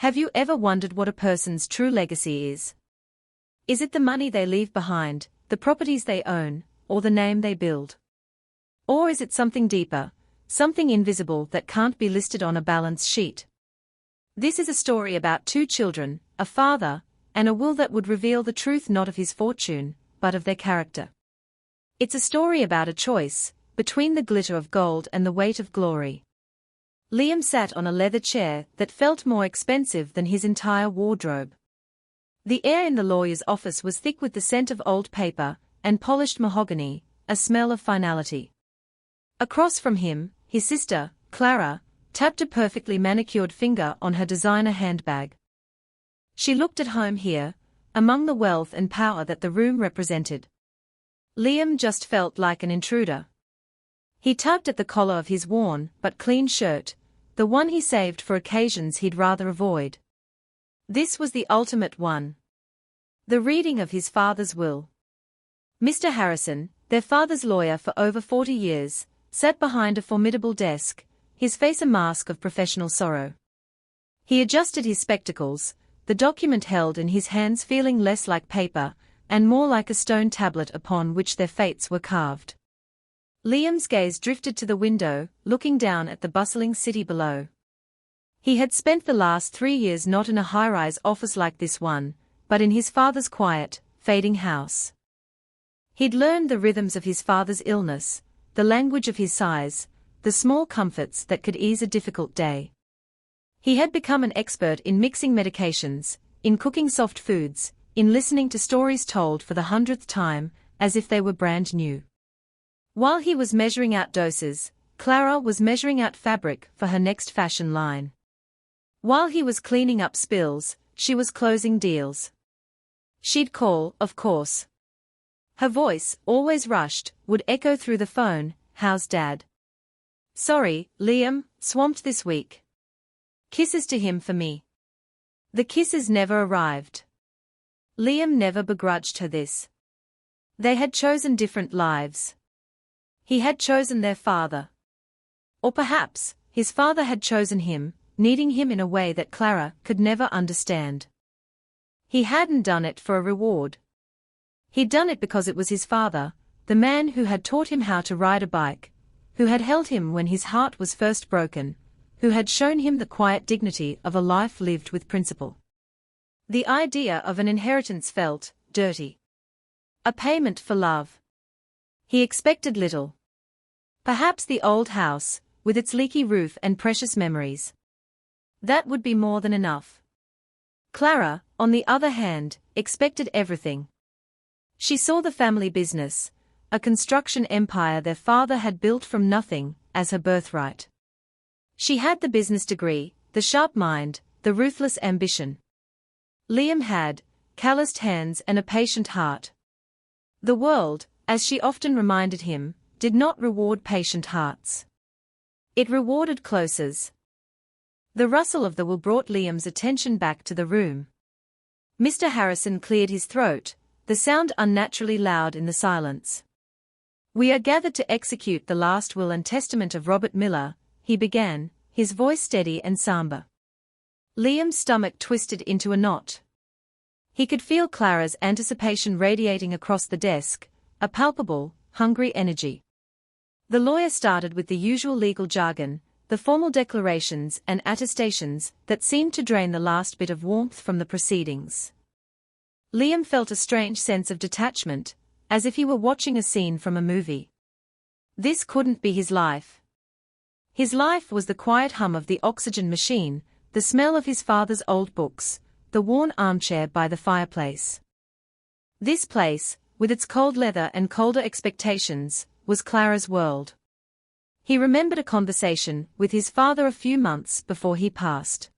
Have you ever wondered what a person's true legacy is? Is it the money they leave behind, the properties they own, or the name they build? Or is it something deeper, something invisible that can't be listed on a balance sheet? This is a story about two children, a father, and a will that would reveal the truth not of his fortune, but of their character. It's a story about a choice, between the glitter of gold and the weight of glory. Liam sat on a leather chair that felt more expensive than his entire wardrobe. The air in the lawyer's office was thick with the scent of old paper and polished mahogany, a smell of finality. Across from him, his sister, Clara, tapped a perfectly manicured finger on her designer handbag. She looked at home here, among the wealth and power that the room represented. Liam just felt like an intruder. He tugged at the collar of his worn but clean shirt, the one he saved for occasions he'd rather avoid. This was the ultimate one. The reading of his father's will. Mr. Harrison, their father's lawyer for over 40 years, sat behind a formidable desk, his face a mask of professional sorrow. He adjusted his spectacles, the document held in his hands feeling less like paper, and more like a stone tablet upon which their fates were carved. Liam's gaze drifted to the window, looking down at the bustling city below. He had spent the last 3 years not in a high-rise office like this one, but in his father's quiet, fading house. He'd learned the rhythms of his father's illness, the language of his sighs, the small comforts that could ease a difficult day. He had become an expert in mixing medications, in cooking soft foods, in listening to stories told for the 100th time, as if they were brand new. While he was measuring out doses, Clara was measuring out fabric for her next fashion line. While he was cleaning up spills, she was closing deals. She'd call, of course. Her voice, always rushed, would echo through the phone, "How's Dad?" "Sorry, Liam, swamped this week. Kisses to him for me." The kisses never arrived. Liam never begrudged her this. They had chosen different lives. He had chosen their father. Or perhaps, his father had chosen him, needing him in a way that Clara could never understand. He hadn't done it for a reward. He'd done it because it was his father, the man who had taught him how to ride a bike, who had held him when his heart was first broken, who had shown him the quiet dignity of a life lived with principle. The idea of an inheritance felt dirty. A payment for love. He expected little. Perhaps the old house, with its leaky roof and precious memories. That would be more than enough. Clara, on the other hand, expected everything. She saw the family business, a construction empire their father had built from nothing, as her birthright. She had the business degree, the sharp mind, the ruthless ambition. Liam had calloused hands and a patient heart. The world, as she often reminded him, did not reward patient hearts. It rewarded closes. The rustle of the will brought Liam's attention back to the room. Mr. Harrison cleared his throat, the sound unnaturally loud in the silence. "We are gathered to execute the last will and testament of Robert Miller," he began, his voice steady and somber. Liam's stomach twisted into a knot. He could feel Clara's anticipation radiating across the desk, a palpable, hungry energy. The lawyer started with the usual legal jargon, the formal declarations and attestations that seemed to drain the last bit of warmth from the proceedings. Liam felt a strange sense of detachment, as if he were watching a scene from a movie. This couldn't be his life. His life was the quiet hum of the oxygen machine, the smell of his father's old books, the worn armchair by the fireplace. This place, with its cold leather and colder expectations, was Clara's world. He remembered a conversation with his father a few months before he passed.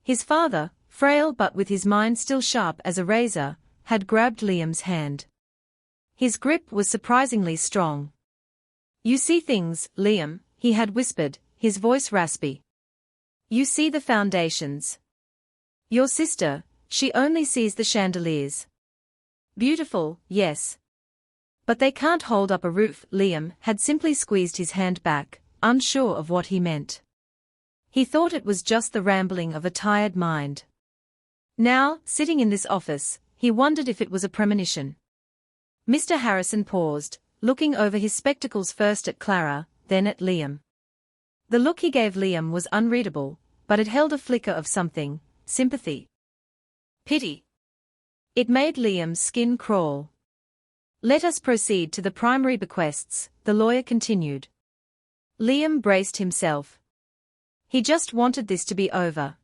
His father, frail but with his mind still sharp as a razor, had grabbed Liam's hand. His grip was surprisingly strong. "You see things, Liam," he had whispered, his voice raspy. "You see the foundations. Your sister, she only sees the chandeliers. Beautiful, yes. But they can't hold up a roof." Liam had simply squeezed his hand back, unsure of what he meant. He thought it was just the rambling of a tired mind. Now, sitting in this office, he wondered if it was a premonition. Mr. Harrison paused, looking over his spectacles first at Clara, then at Liam. The look he gave Liam was unreadable, but it held a flicker of something: sympathy. Pity. It made Liam's skin crawl. "Let us proceed to the primary bequests," the lawyer continued. Liam braced himself. He just wanted this to be over.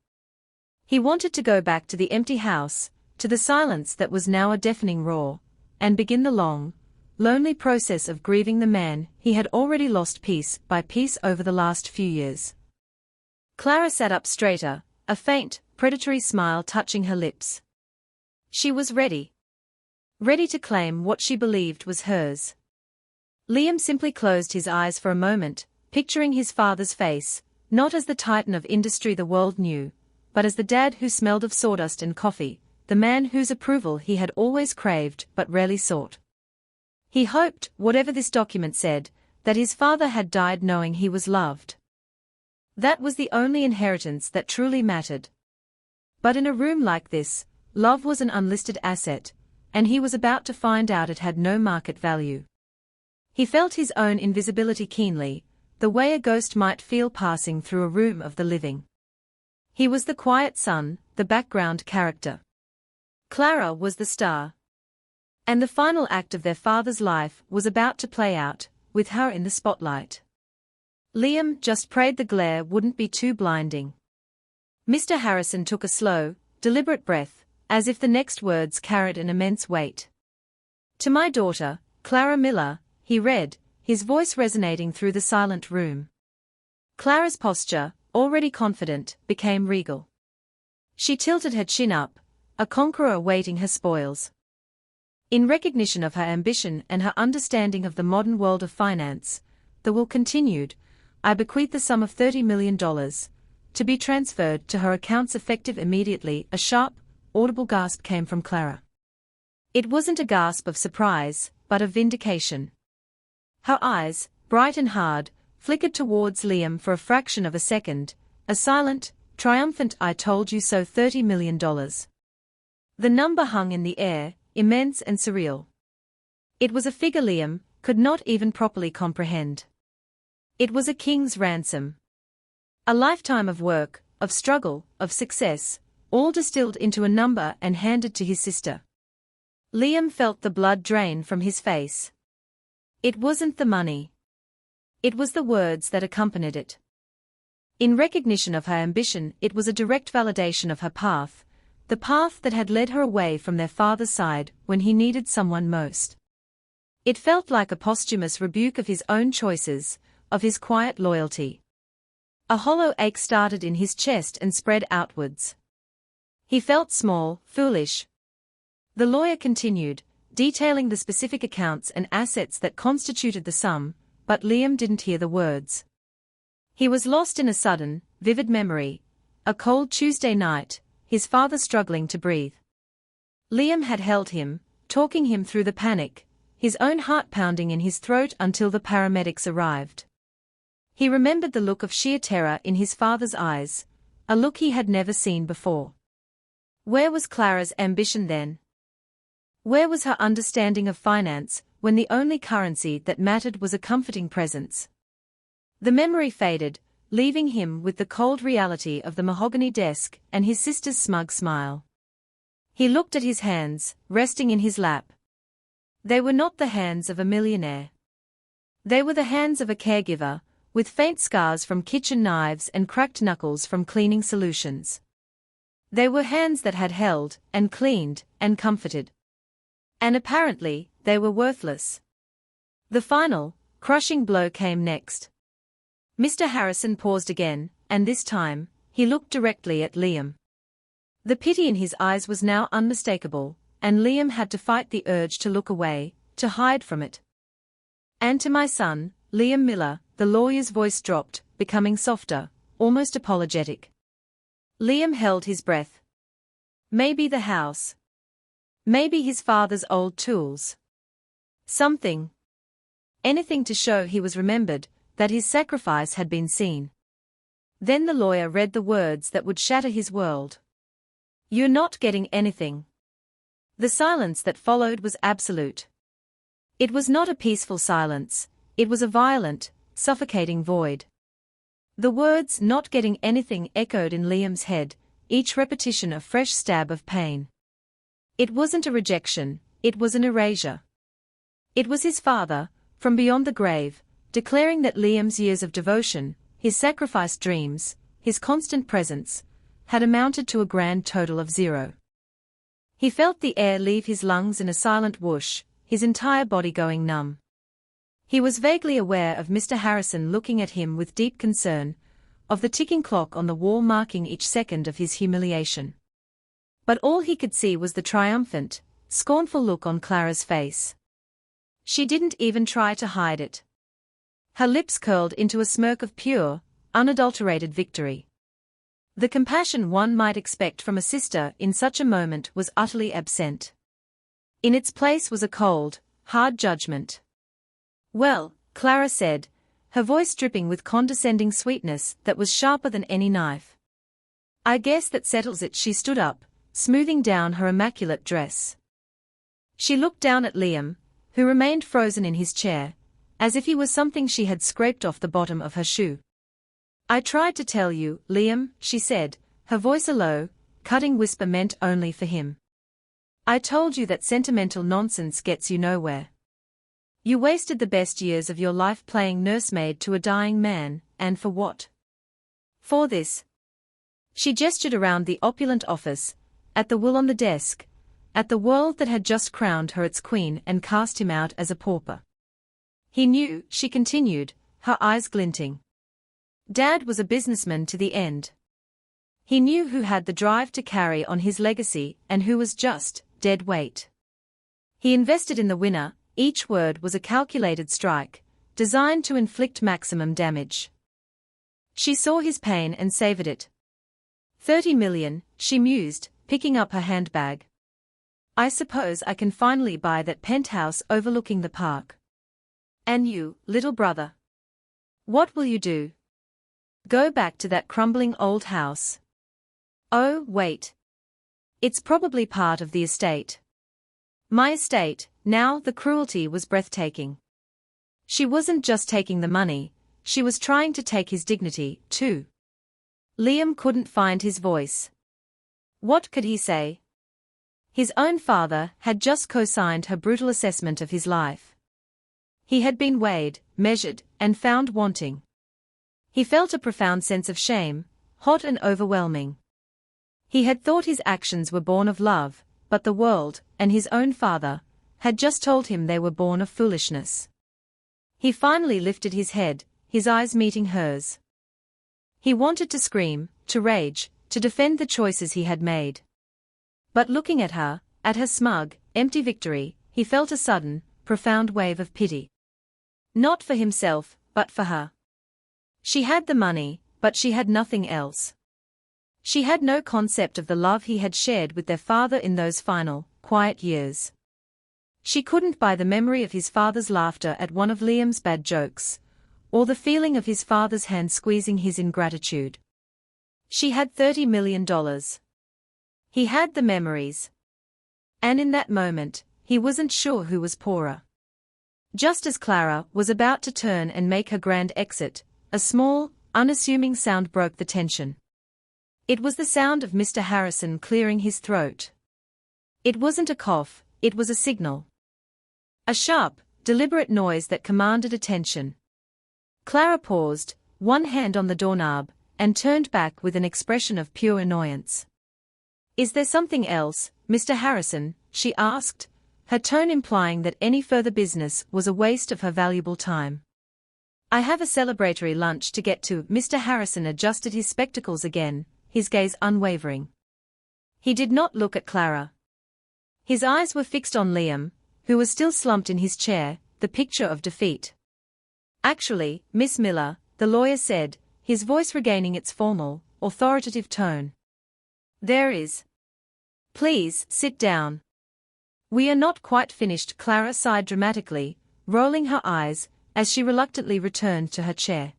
He wanted to go back to the empty house, to the silence that was now a deafening roar, and begin the long, lonely process of grieving the man he had already lost piece by piece over the last few years. Clara sat up straighter, a faint, predatory smile touching her lips. She was ready. Ready to claim what she believed was hers. Liam simply closed his eyes for a moment, picturing his father's face, not as the titan of industry the world knew, but as the dad who smelled of sawdust and coffee, the man whose approval he had always craved but rarely sought. He hoped, whatever this document said, that his father had died knowing he was loved. That was the only inheritance that truly mattered. But in a room like this, love was an unlisted asset, and he was about to find out it had no market value. He felt his own invisibility keenly, the way a ghost might feel passing through a room of the living. He was the quiet son, the background character. Clara was the star. And the final act of their father's life was about to play out, with her in the spotlight. Liam just prayed the glare wouldn't be too blinding. Mr. Harrison took a slow, deliberate breath, as if the next words carried an immense weight. "To my daughter, Clara Miller," he read, his voice resonating through the silent room. Clara's posture, already confident, became regal. She tilted her chin up, a conqueror awaiting her spoils. In recognition of her ambition and her understanding of the modern world of finance, the will continued, "I bequeath the sum of $30 million, to be transferred to her accounts effective immediately." A sharp, audible gasp came from Clara. It wasn't a gasp of surprise, but of vindication. Her eyes, bright and hard, flickered towards Liam for a fraction of a second, a silent, triumphant "I told you so." $30 million. The number hung in the air, immense and surreal. It was a figure Liam could not even properly comprehend. It was a king's ransom. A lifetime of work, of struggle, of success, all distilled into a number and handed to his sister. Liam felt the blood drain from his face. It wasn't the money. It was the words that accompanied it. In recognition of her ambition, it was a direct validation of her path, the path that had led her away from their father's side when he needed someone most. It felt like a posthumous rebuke of his own choices, of his quiet loyalty. A hollow ache started in his chest and spread outwards. He felt small, foolish. The lawyer continued, detailing the specific accounts and assets that constituted the sum, but Liam didn't hear the words. He was lost in a sudden, vivid memory, a cold Tuesday night, his father struggling to breathe. Liam had held him, talking him through the panic, his own heart pounding in his throat until the paramedics arrived. He remembered the look of sheer terror in his father's eyes, a look he had never seen before. Where was Clara's ambition then? Where was her understanding of finance, when the only currency that mattered was a comforting presence? The memory faded, leaving him with the cold reality of the mahogany desk and his sister's smug smile. He looked at his hands, resting in his lap. They were not the hands of a millionaire. They were the hands of a caregiver, with faint scars from kitchen knives and cracked knuckles from cleaning solutions. They were hands that had held, and cleaned, and comforted. And apparently, they were worthless. The final, crushing blow came next. Mr. Harrison paused again, and this time, he looked directly at Liam. The pity in his eyes was now unmistakable, and Liam had to fight the urge to look away, to hide from it. "And to my son, Liam Miller," the lawyer's voice dropped, becoming softer, almost apologetic. Liam held his breath. Maybe the house. Maybe his father's old tools. Something. Anything to show he was remembered, that his sacrifice had been seen. Then the lawyer read the words that would shatter his world. "You're not getting anything." The silence that followed was absolute. It was not a peaceful silence, it was a violent, suffocating void. The words "not getting anything" echoed in Liam's head, each repetition a fresh stab of pain. It wasn't a rejection, it was an erasure. It was his father, from beyond the grave, declaring that Liam's years of devotion, his sacrificed dreams, his constant presence, had amounted to a grand total of 0. He felt the air leave his lungs in a silent whoosh, his entire body going numb. He was vaguely aware of Mr. Harrison looking at him with deep concern, of the ticking clock on the wall marking each second of his humiliation. But all he could see was the triumphant, scornful look on Clara's face. She didn't even try to hide it. Her lips curled into a smirk of pure, unadulterated victory. The compassion one might expect from a sister in such a moment was utterly absent. In its place was a cold, hard judgment. "Well," Clara said, her voice dripping with condescending sweetness that was sharper than any knife. "I guess that settles it." She stood up, smoothing down her immaculate dress. She looked down at Liam, who remained frozen in his chair, as if he was something she had scraped off the bottom of her shoe. "I tried to tell you, Liam," she said, her voice a low, cutting whisper meant only for him. "I told you that sentimental nonsense gets you nowhere. You wasted the best years of your life playing nursemaid to a dying man, and for what? For this." She gestured around the opulent office, at the will on the desk, at the world that had just crowned her its queen and cast him out as a pauper. "He knew," she continued, her eyes glinting. "Dad was a businessman to the end. He knew who had the drive to carry on his legacy and who was just dead weight. He invested in the winner." Each word was a calculated strike, designed to inflict maximum damage. She saw his pain and savored it. 30 million, she mused, picking up her handbag. "I suppose I can finally buy that penthouse overlooking the park. And you, little brother? What will you do? Go back to that crumbling old house?" "Oh, wait. It's probably part of the estate." "My estate." Now the cruelty was breathtaking. She wasn't just taking the money, she was trying to take his dignity, too. Liam couldn't find his voice. What could he say? His own father had just co-signed her brutal assessment of his life. He had been weighed, measured, and found wanting. He felt a profound sense of shame, hot and overwhelming. He had thought his actions were born of love, but the world, and his own father, had just told him they were born of foolishness. He finally lifted his head, his eyes meeting hers. He wanted to scream, to rage, to defend the choices he had made. But looking at her smug, empty victory, he felt a sudden, profound wave of pity. Not for himself, but for her. She had the money, but she had nothing else. She had no concept of the love he had shared with their father in those final, quiet years. She couldn't buy the memory of his father's laughter at one of Liam's bad jokes, or the feeling of his father's hand squeezing his in gratitude. She had $30 million. He had the memories. And in that moment, he wasn't sure who was poorer. Just as Clara was about to turn and make her grand exit, a small, unassuming sound broke the tension. It was the sound of Mr. Harrison clearing his throat. It wasn't a cough, it was a signal. A sharp, deliberate noise that commanded attention. Clara paused, one hand on the doorknob, and turned back with an expression of pure annoyance. "Is there something else, Mr. Harrison?" she asked, her tone implying that any further business was a waste of her valuable time. "I have a celebratory lunch to get to." Mr. Harrison adjusted his spectacles again, his gaze unwavering. He did not look at Clara. His eyes were fixed on Liam, who was still slumped in his chair, the picture of defeat. "Actually, Miss Miller," the lawyer said, his voice regaining its formal, authoritative tone. "There is. Please, sit down. We are not quite finished." Clara sighed dramatically, rolling her eyes, as she reluctantly returned to her chair.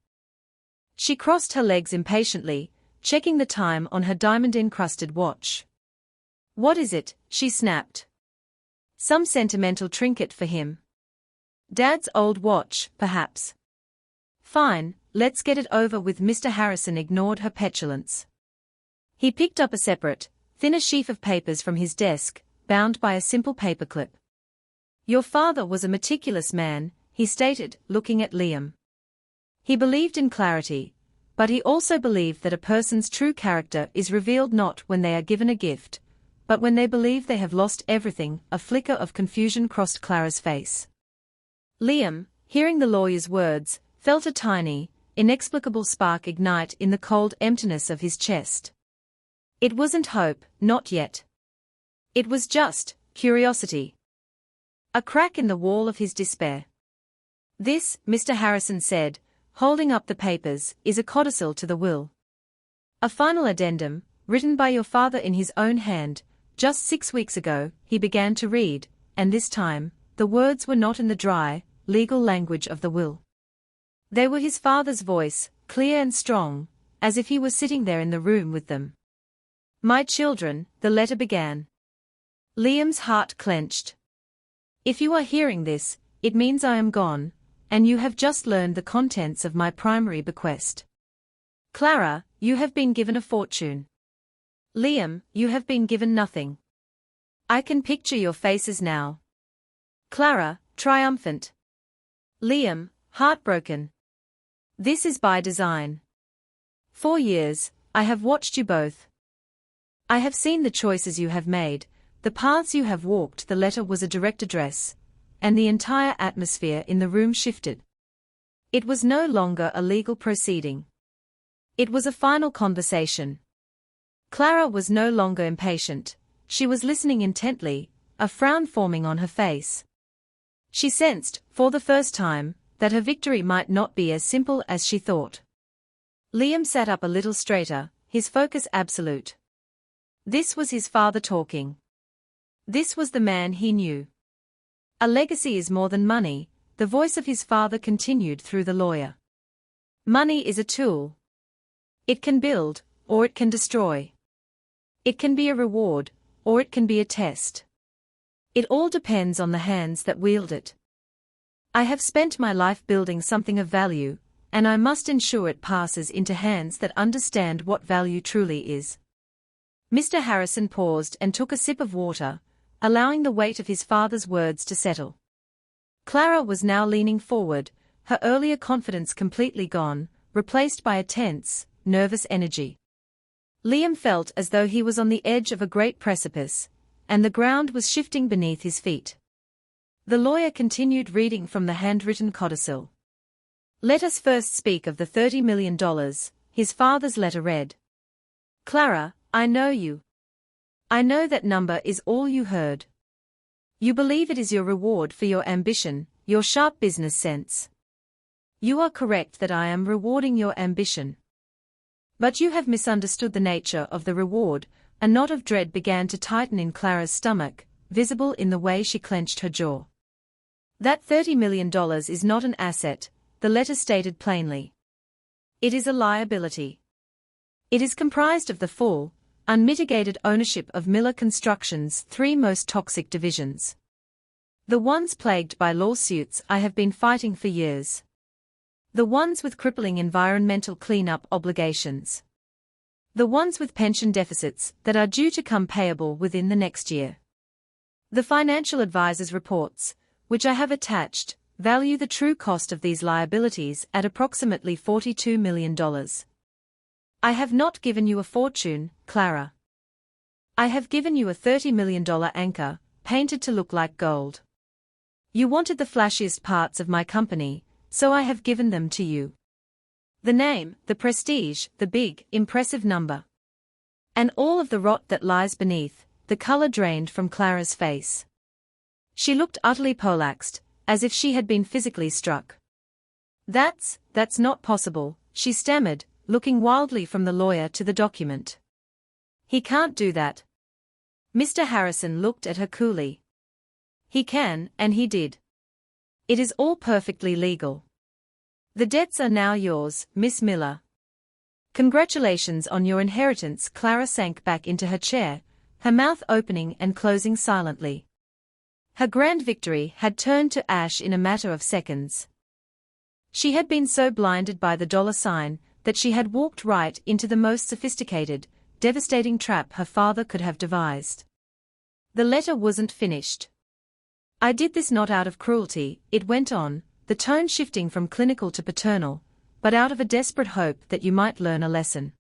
She crossed her legs impatiently, checking the time on her diamond-encrusted watch. "What is it?" she snapped. "Some sentimental trinket for him. Dad's old watch, perhaps." "Fine, let's get it over with." Mr. Harrison ignored her petulance. He picked up a separate, thinner sheaf of papers from his desk, bound by a simple paperclip. "Your father was a meticulous man," he stated, looking at Liam. "He believed in clarity, but he also believed that a person's true character is revealed not when they are given a gift, but when they believe they have lost everything." A flicker of confusion crossed Clara's face. Liam, hearing the lawyer's words, felt a tiny, inexplicable spark ignite in the cold emptiness of his chest. It wasn't hope, not yet. It was just curiosity. A crack in the wall of his despair. "This," Mr. Harrison said, holding up the papers, "is a codicil to the will. A final addendum, written by your father in his own hand, just 6 weeks ago." He began to read, and this time, the words were not in the dry, legal language of the will. They were his father's voice, clear and strong, as if he were sitting there in the room with them. "My children," the letter began. Liam's heart clenched. "If you are hearing this, it means I am gone, and you have just learned the contents of my primary bequest. Clara, you have been given a fortune. Liam, you have been given nothing. I can picture your faces now. Clara, triumphant. Liam, heartbroken. This is by design. 4 years, I have watched you both. I have seen the choices you have made, the paths you have walked." The letter was a direct address, and the entire atmosphere in the room shifted. It was no longer a legal proceeding. It was a final conversation. Clara was no longer impatient, she was listening intently, a frown forming on her face. She sensed, for the first time, that her victory might not be as simple as she thought. Liam sat up a little straighter, his focus absolute. This was his father talking. This was the man he knew. "A legacy is more than money," the voice of his father continued through the lawyer. "Money is a tool. It can build, or it can destroy. It can be a reward, or it can be a test. It all depends on the hands that wield it. I have spent my life building something of value, and I must ensure it passes into hands that understand what value truly is." Mr. Harrison paused and took a sip of water, allowing the weight of his father's words to settle. Clara was now leaning forward, her earlier confidence completely gone, replaced by a tense, nervous energy. Liam felt as though he was on the edge of a great precipice, and the ground was shifting beneath his feet. The lawyer continued reading from the handwritten codicil. "Let us first speak of the $30 million, his father's letter read. "Clara, I know you. I know that number is all you heard. You believe it is your reward for your ambition, your sharp business sense. You are correct that I am rewarding your ambition. But you have misunderstood the nature of the reward." A knot of dread began to tighten in Clara's stomach, visible in the way she clenched her jaw. "That $30 million is not an asset," the letter stated plainly. "It is a liability. It is comprised of the full, unmitigated ownership of Miller Construction's 3 most toxic divisions. The ones plagued by lawsuits I have been fighting for years. The ones with crippling environmental cleanup obligations. The ones with pension deficits that are due to come payable within the next year. The financial advisor's reports, which I have attached, value the true cost of these liabilities at approximately $42 million. I have not given you a fortune, Clara. I have given you a $30 million anchor, painted to look like gold. You wanted the flashiest parts of my company, so I have given them to you. The name, the prestige, the big, impressive number. And all of the rot that lies beneath." The color drained from Clara's face. She looked utterly poleaxed, as if she had been physically struck. That's not possible," she stammered, looking wildly from the lawyer to the document. "He can't do that." Mr. Harrison looked at her coolly. "He can, and he did. It is all perfectly legal. The debts are now yours, Miss Miller, Congratulations on your inheritance. Clara sank back into her chair, her mouth opening and closing silently. Her grand victory had turned to ash in a matter of seconds. She had been so blinded by the dollar sign that she had walked right into the most sophisticated, devastating trap her father could have devised. The letter wasn't finished. I did this not out of cruelty, it went on, the tone shifting from clinical to paternal, but out of a desperate hope that you might learn a lesson.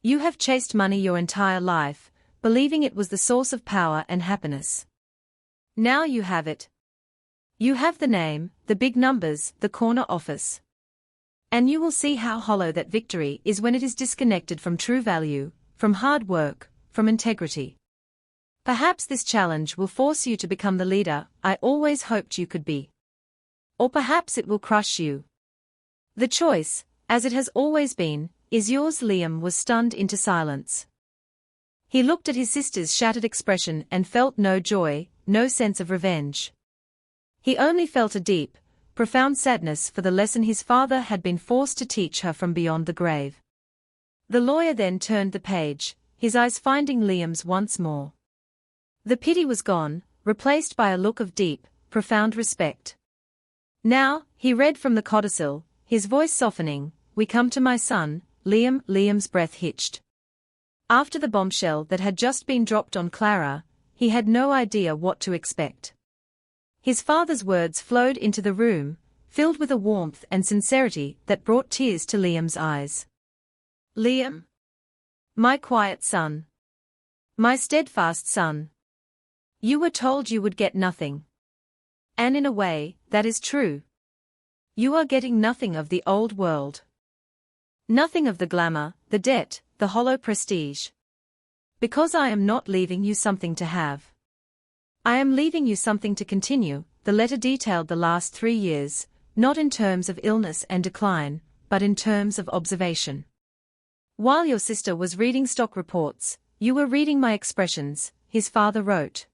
You have chased money your entire life, believing it was the source of power and happiness. Now you have it. You have the name, the big numbers, the corner office. And you will see how hollow that victory is when it is disconnected from true value, from hard work, from integrity. Perhaps this challenge will force you to become the leader I always hoped you could be. Or perhaps it will crush you. The choice, as it has always been, is yours. Liam was stunned into silence. He looked at his sister's shattered expression and felt no joy, no sense of revenge. He only felt a deep, profound sadness for the lesson his father had been forced to teach her from beyond the grave. The lawyer then turned the page, his eyes finding Liam's once more. The pity was gone, replaced by a look of deep, profound respect. Now, he read from the codicil, his voice softening, "We come to my son, Liam." Liam's breath hitched. After the bombshell that had just been dropped on Clara, he had no idea what to expect. His father's words flowed into the room, filled with a warmth and sincerity that brought tears to Liam's eyes. "Liam. My quiet son. My steadfast son. You were told you would get nothing. And in a way, that is true. You are getting nothing of the old world. Nothing of the glamour, the debt, the hollow prestige. Because I am not leaving you something to have. I am leaving you something to continue." The letter detailed the last 3 years, not in terms of illness and decline, but in terms of observation. "While your sister was reading stock reports, you were reading my expressions," his father wrote.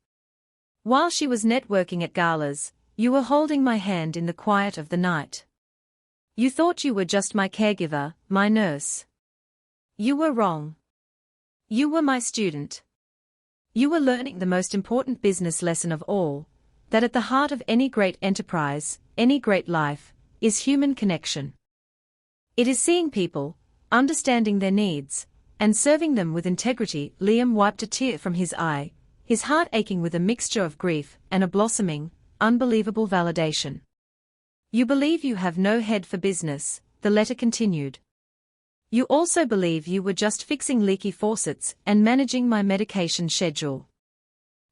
"While she was networking at galas, you were holding my hand in the quiet of the night. You thought you were just my caregiver, my nurse. You were wrong. You were my student. You were learning the most important business lesson of all, that at the heart of any great enterprise, any great life, is human connection. It is seeing people, understanding their needs, and serving them with integrity." Liam wiped a tear from his eye, his heart aching with a mixture of grief and a blossoming, unbelievable validation. "You believe you have no head for business," the letter continued. "You also believe you were just fixing leaky faucets and managing my medication schedule.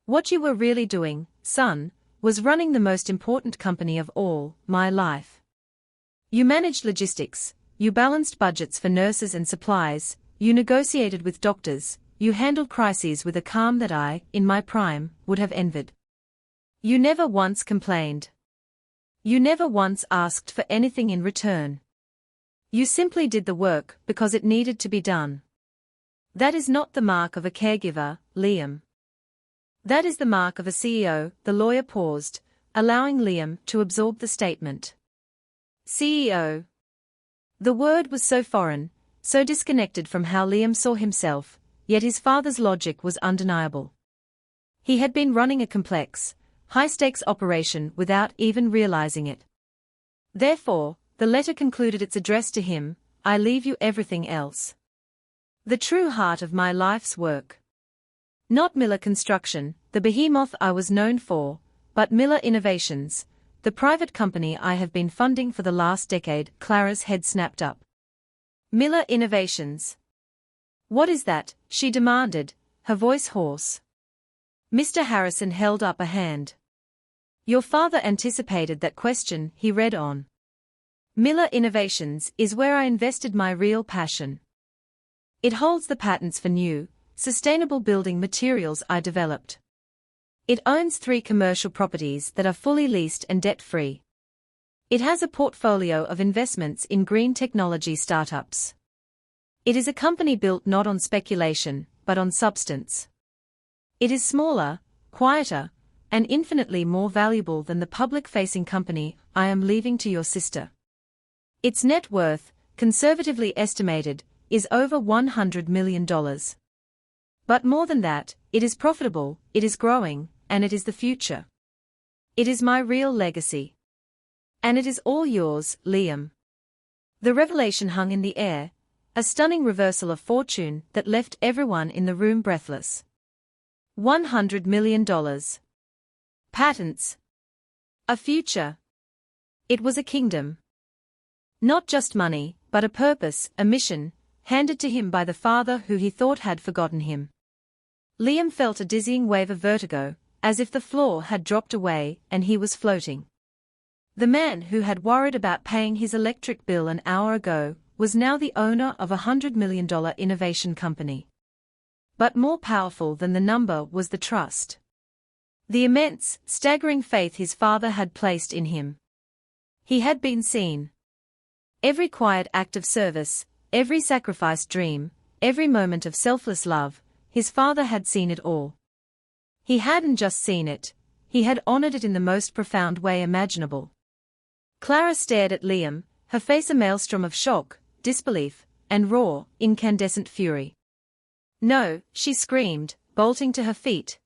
What you were really doing, son, was running the most important company of all, my life. You managed logistics, you balanced budgets for nurses and supplies, you negotiated with doctors, you handled crises with a calm that I, in my prime, would have envied. You never once complained. You never once asked for anything in return. You simply did the work because it needed to be done. That is not the mark of a caregiver, Liam. That is the mark of a CEO." The lawyer paused, allowing Liam to absorb the statement. CEO. The word was so foreign, so disconnected from how Liam saw himself, yet his father's logic was undeniable. He had been running a complex, high-stakes operation without even realizing it. Therefore, the letter concluded its address to him, "I leave you everything else. The true heart of my life's work. Not Miller Construction, the behemoth I was known for, but Miller Innovations, the private company I have been funding for the last decade." Clara's head snapped up. "Miller Innovations? What is that?" she demanded, her voice hoarse. Mr. Harrison held up a hand. "Your father anticipated that question," he read on. "Miller Innovations is where I invested my real passion. It holds the patents for new, sustainable building materials I developed. It owns 3 commercial properties that are fully leased and debt-free. It has a portfolio of investments in green technology startups. It is a company built not on speculation, but on substance. It is smaller, quieter, and infinitely more valuable than the public-facing company I am leaving to your sister. Its net worth, conservatively estimated, is over $100 million. But more than that, it is profitable, it is growing, and it is the future. It is my real legacy. And it is all yours, Liam. The revelation hung in the air, a stunning reversal of fortune that left everyone in the room breathless. $100 million. Patents. A future. It was a kingdom. Not just money, but a purpose, a mission, handed to him by the father who he thought had forgotten him. Liam felt a dizzying wave of vertigo, as if the floor had dropped away and he was floating. The man who had worried about paying his electric bill an hour ago was now the owner of a $100 million innovation company. But more powerful than the number was the trust. The immense, staggering faith his father had placed in him. He had been seen. Every quiet act of service, every sacrificed dream, every moment of selfless love, his father had seen it all. He hadn't just seen it, he had honored it in the most profound way imaginable. Clara stared at Liam, her face a maelstrom of shock, disbelief, and raw, incandescent fury. "No," she screamed, bolting to her feet.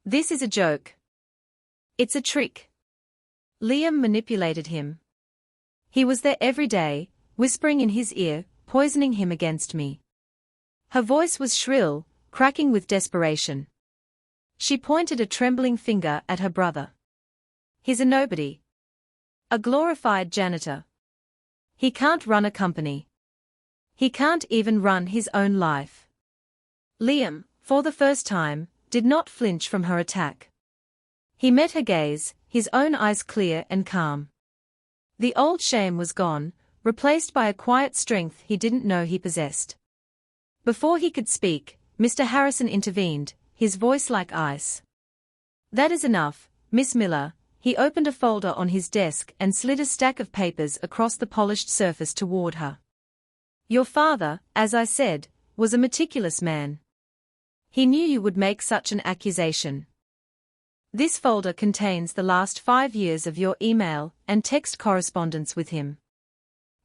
"This is a joke. It's a trick." Liam manipulated him. He was there every day, whispering in his ear, poisoning him against me. Her voice was shrill, cracking with desperation. She pointed a trembling finger at her brother. "He's a nobody. A glorified janitor. He can't run a company. He can't even run his own life." Liam, for the first time, did not flinch from her attack. He met her gaze, his own eyes clear and calm. The old shame was gone, replaced by a quiet strength he didn't know he possessed. Before he could speak, Mr. Harrison intervened, his voice like ice. "That is enough, Miss Miller." He opened a folder on his desk and slid a stack of papers across the polished surface toward her. "Your father, as I said, was a meticulous man. He knew you would make such an accusation. This folder contains the last 5 years of your email and text correspondence with him.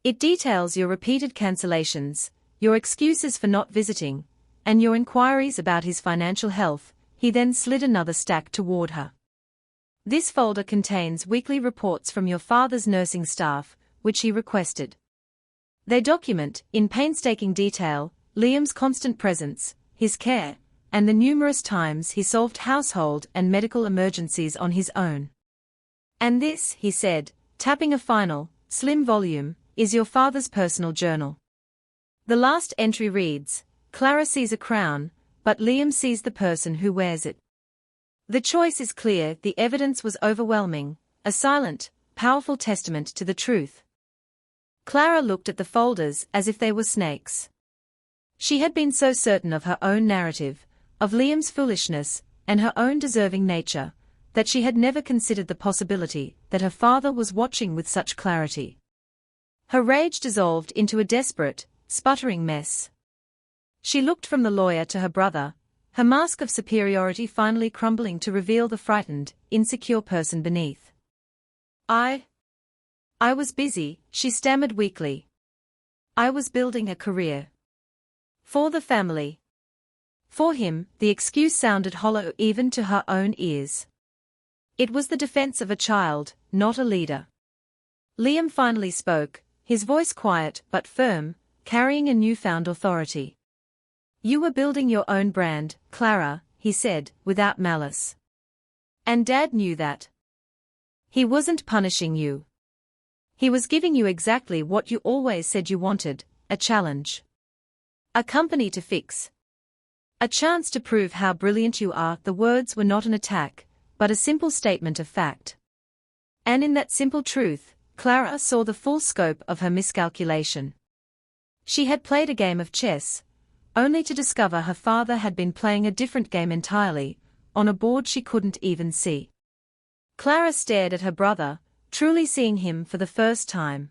It details your repeated cancellations, your excuses for not visiting, and your inquiries about his financial health." He then slid another stack toward her. "This folder contains weekly reports from your father's nursing staff, which he requested. They document, in painstaking detail, Liam's constant presence, his care, and the numerous times he solved household and medical emergencies on his own. And this," he said, tapping a final, slim volume, "is your father's personal journal. The last entry reads, 'Clara sees a crown, but Liam sees the person who wears it.' The choice is clear, the evidence was overwhelming, a silent, powerful testament to the truth." Clara looked at the folders as if they were snakes. She had been so certain of her own narrative, of Liam's foolishness, and her own deserving nature, that she had never considered the possibility that her father was watching with such clarity. Her rage dissolved into a desperate, sputtering mess. She looked from the lawyer to her brother, her mask of superiority finally crumbling to reveal the frightened, insecure person beneath. I was busy," she stammered weakly. "I was building a career. For the family." For him, the excuse sounded hollow even to her own ears. It was the defense of a child, not a leader. Liam finally spoke, his voice quiet but firm, carrying a newfound authority. "You were building your own brand, Clara," he said, without malice. "And Dad knew that. He wasn't punishing you. He was giving you exactly what you always said you wanted, a challenge. A company to fix. A chance to prove how brilliant you are." The words were not an attack, but a simple statement of fact. And in that simple truth, Clara saw the full scope of her miscalculation. She had played a game of chess, only to discover her father had been playing a different game entirely, on a board she couldn't even see. Clara stared at her brother, truly seeing him for the first time.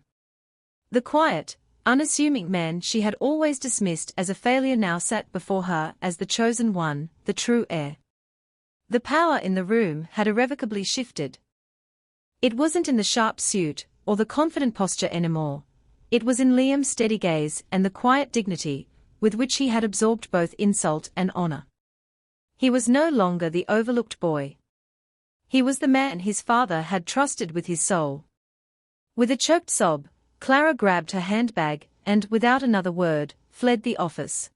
The quiet, unassuming man she had always dismissed as a failure now sat before her as the chosen one, the true heir. The power in the room had irrevocably shifted. It wasn't in the sharp suit, or the confident posture anymore. It was in Liam's steady gaze and the quiet dignity with which he had absorbed both insult and honor. He was no longer the overlooked boy. He was the man his father had trusted with his soul. With a choked sob, Clara grabbed her handbag and, without another word, fled the office.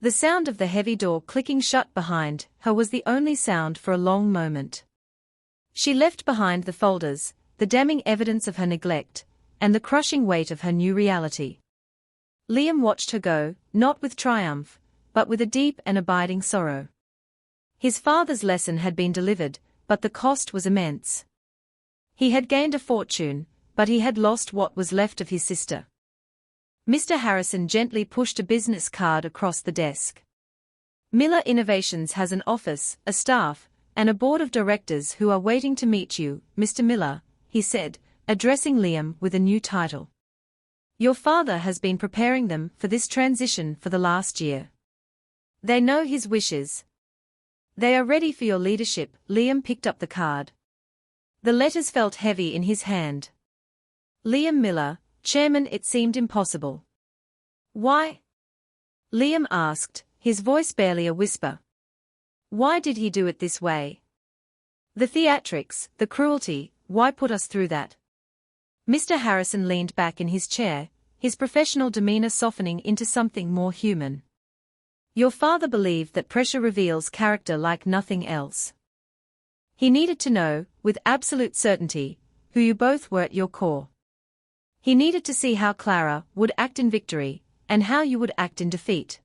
The sound of the heavy door clicking shut behind her was the only sound for a long moment. She left behind the folders, the damning evidence of her neglect, and the crushing weight of her new reality. Liam watched her go, not with triumph, but with a deep and abiding sorrow. His father's lesson had been delivered, but the cost was immense. He had gained a fortune, but he had lost what was left of his sister. Mr. Harrison gently pushed a business card across the desk. Miller Innovations has an office, a staff, and a board of directors who are waiting to meet you, Mr. Miller, he said, addressing Liam with a new title. Your father has been preparing them for this transition for the last year. They know his wishes. They are ready for your leadership. Liam picked up the card. The letters felt heavy in his hand. Liam Miller, Chairman. It seemed impossible. Why? Liam asked, his voice barely a whisper. Why did he do it this way? The theatrics, the cruelty, why put us through that? Mr. Harrison leaned back in his chair, his professional demeanor softening into something more human. Your father believed that pressure reveals character like nothing else. He needed to know, with absolute certainty, who you both were at your core. He needed to see how Clara would act in victory, and how you would act in defeat.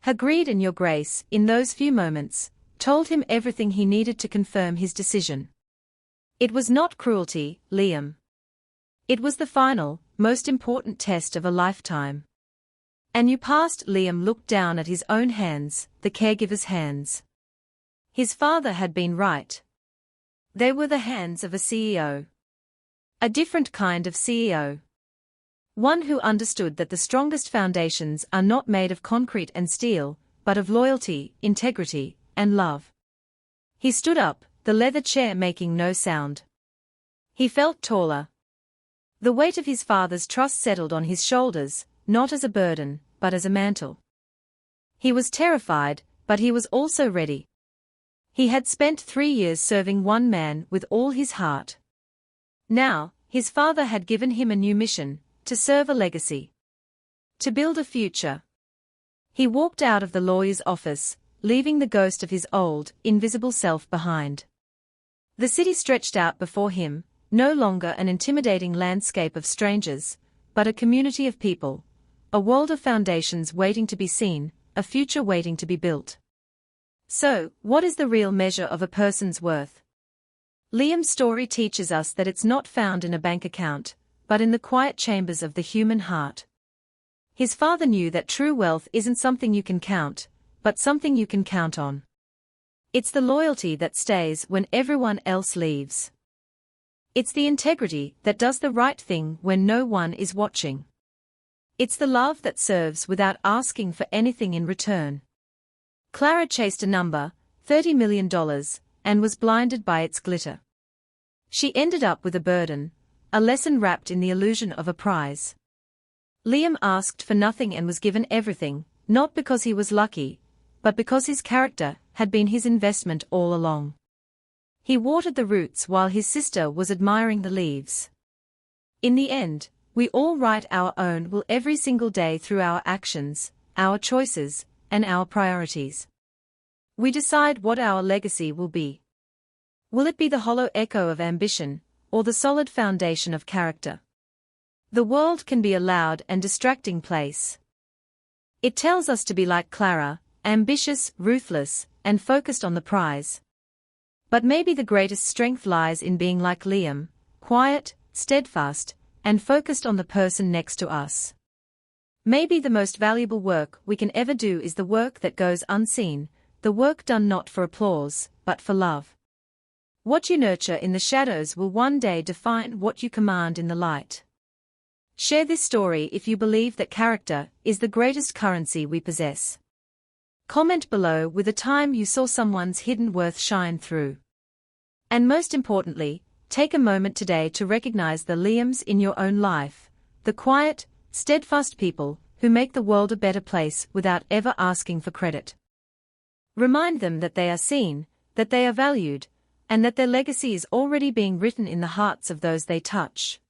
Her greed and your grace, in those few moments, told him everything he needed to confirm his decision. It was not cruelty, Liam. It was the final, most important test of a lifetime. And you passed. Liam looked down at his own hands, the caregiver's hands. His father had been right. They were the hands of a CEO. A different kind of CEO. One who understood that the strongest foundations are not made of concrete and steel, but of loyalty, integrity, and love. He stood up, the leather chair making no sound. He felt taller. The weight of his father's trust settled on his shoulders, not as a burden, but as a mantle. He was terrified, but he was also ready. He had spent 3 years serving one man with all his heart. Now, his father had given him a new mission, to serve a legacy. To build a future. He walked out of the lawyer's office, leaving the ghost of his old, invisible self behind. The city stretched out before him, no longer an intimidating landscape of strangers, but a community of people, a world of foundations waiting to be seen, a future waiting to be built. So, what is the real measure of a person's worth? Liam's story teaches us that it's not found in a bank account, but in the quiet chambers of the human heart. His father knew that true wealth isn't something you can count, but something you can count on. It's the loyalty that stays when everyone else leaves. It's the integrity that does the right thing when no one is watching. It's the love that serves without asking for anything in return. Clara chased a number, $30 million, and was blinded by its glitter. She ended up with a burden, a lesson wrapped in the illusion of a prize. Liam asked for nothing and was given everything, not because he was lucky, but because his character had been his investment all along. He watered the roots while his sister was admiring the leaves. In the end, we all write our own will every single day through our actions, our choices, and our priorities. We decide what our legacy will be. Will it be the hollow echo of ambition, or the solid foundation of character? The world can be a loud and distracting place. It tells us to be like Clara, ambitious, ruthless, and focused on the prize. But maybe the greatest strength lies in being like Liam, quiet, steadfast, and focused on the person next to us. Maybe the most valuable work we can ever do is the work that goes unseen, the work done not for applause, but for love. What you nurture in the shadows will one day define what you command in the light. Share this story if you believe that character is the greatest currency we possess. Comment below with a time you saw someone's hidden worth shine through. And most importantly, take a moment today to recognize the Liams in your own life, the quiet, steadfast people who make the world a better place without ever asking for credit. Remind them that they are seen, that they are valued, and that their legacy is already being written in the hearts of those they touch.